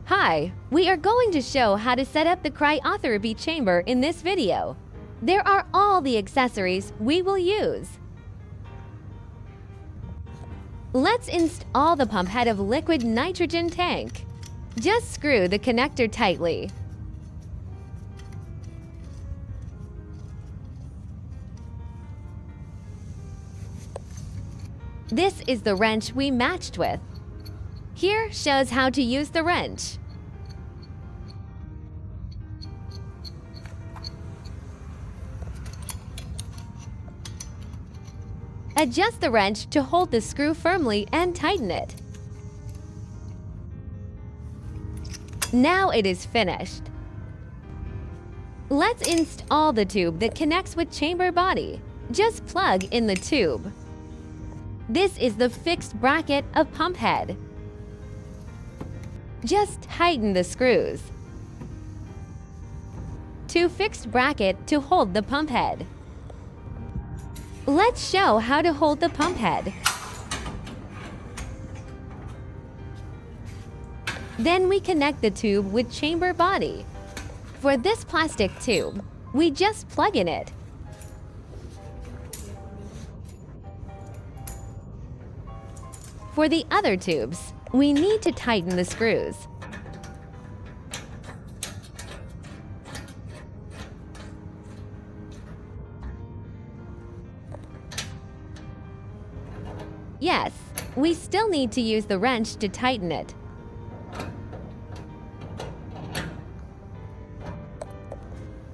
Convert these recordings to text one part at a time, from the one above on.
Hi, we are going to show how to set up the cryotherapy chamber in this video. There are all the accessories we will use. Let's install the pump head of liquid nitrogen tank. Just screw the connector tightly. This is the wrench we matched with. Here shows how to use the wrench. Adjust the wrench to hold the screw firmly and tighten it. Now it is finished. Let's install the tube that connects with chamber body. Just plug in the tube. This is the fixed bracket of pump head. Just tighten the screws. Two fixed bracket to hold the pump head. Let's show how to hold the pump head. Then we connect the tube with chamber body. For this plastic tube, we just plug in it. For the other tubes, we need to tighten the screws. Yes, we still need to use the wrench to tighten it.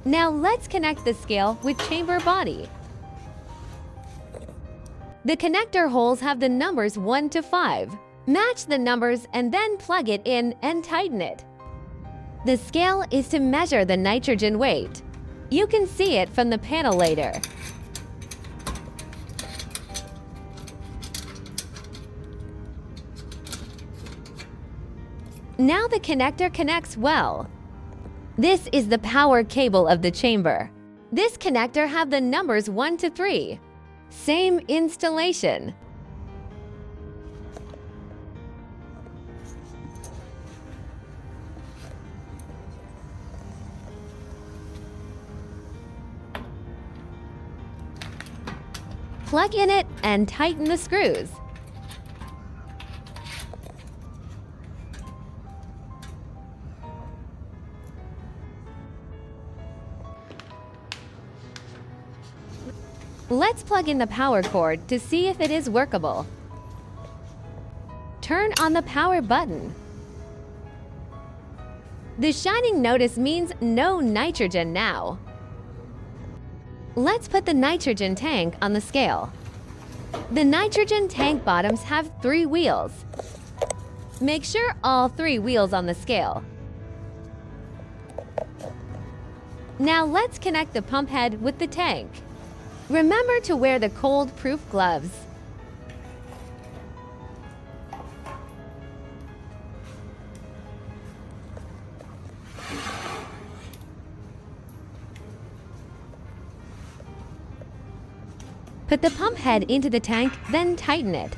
Now let's connect the scale with chamber body. The connector holes have the numbers 1 to 5. Match the numbers and then plug it in and tighten it. The scale is to measure the nitrogen weight. You can see it from the panel later. Now the connector connects well. This is the power cable of the chamber. This connector have the numbers 1 to 3. Same installation. Plug in it and tighten the screws. Let's plug in the power cord to see if it is workable. Turn on the power button. The shining notice means no nitrogen now. Let's put the nitrogen tank on the scale. The nitrogen tank bottoms have 3 wheels. Make sure all 3 wheels on the scale. Now let's connect the pump head with the tank. Remember to wear the cold-proof gloves. Put the pump head into the tank, then tighten it.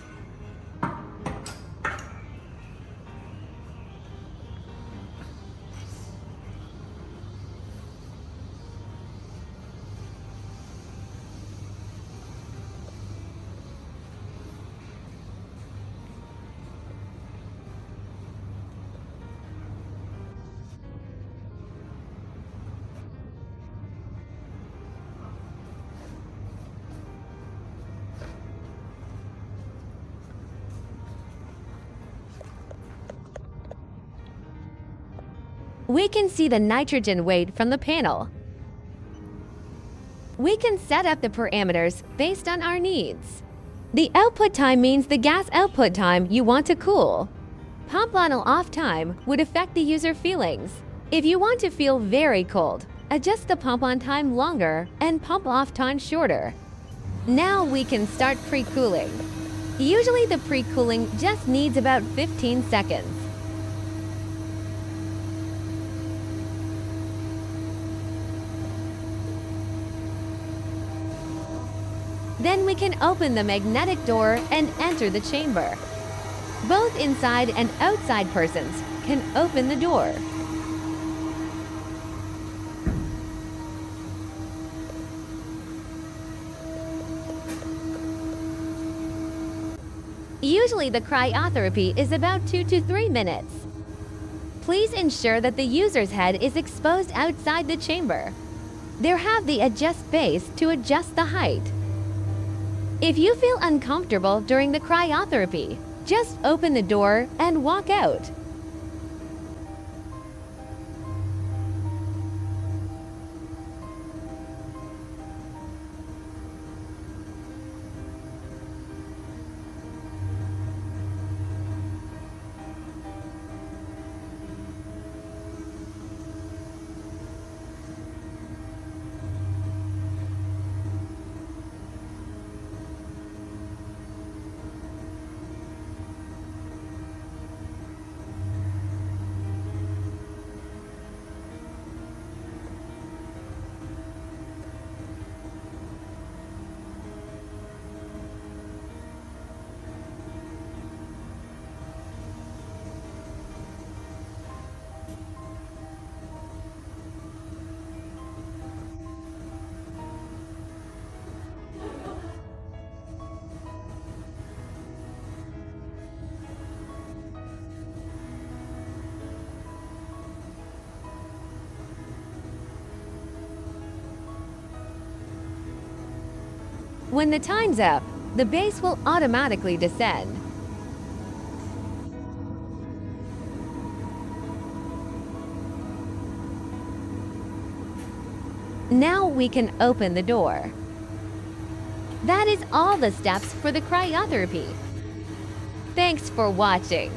We can see the nitrogen weight from the panel. We can set up the parameters based on our needs. The output time means the gas output time you want to cool. Pump on or off time would affect the user feelings. If you want to feel very cold, adjust the pump on time longer and pump off time shorter. Now we can start pre-cooling. Usually the pre-cooling just needs about 15 seconds. Then we can open the magnetic door and enter the chamber. Both inside and outside persons can open the door. Usually the cryotherapy is about 2 to 3 minutes. Please ensure that the user's head is exposed outside the chamber. There have the adjust base to adjust the height. If you feel uncomfortable during the cryotherapy, just open the door and walk out. When the time's up, the base will automatically descend. Now we can open the door. That is all the steps for the cryotherapy. Thanks for watching.